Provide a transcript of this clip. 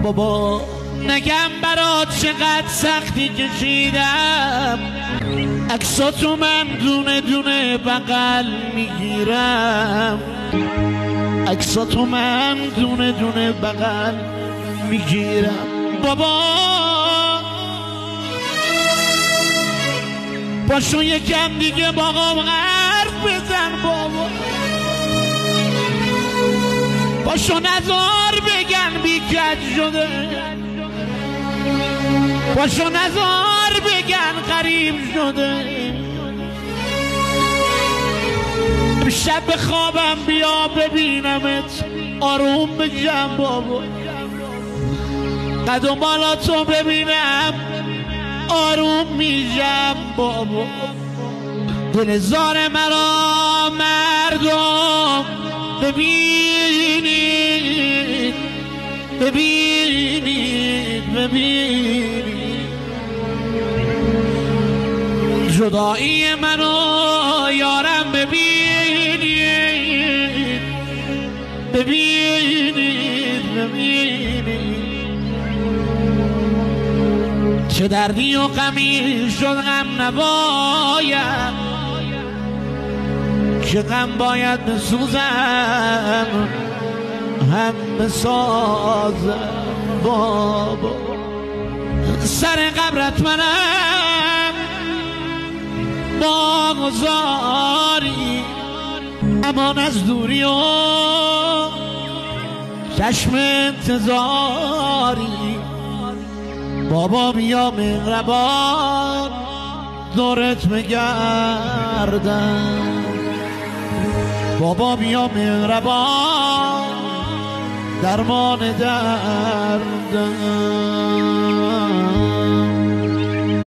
بابا نگم برات چقدر سختی کشیدم، عکساتو من دونه دونه بغل میگیرم، عکساتو من دونه دونه بغل میگیرم. بابا باشو یکم دیگه باقام حرف بزن، بابا باشو نزار بگن بیکج شده، باشو نزار بگن غریب شده. شب به خوابم بیا ببینمت آروم بشم، بابا قد و بالاتو ببینم آروم میشم. بابا دل زار مرا مردم ببینید ببینید ببینید، جدایی منو یارم ببینید ببینید ببینید، چه دردی و غمی شد غم نباید، که غم باید بسوزم هم بسازم. بابا سر قبرت منم باگذاری، امان از دوری و چشم انتظاری. بابا بیا مهربان دورت بگردم، بابا بیا مهربان درمان دردم.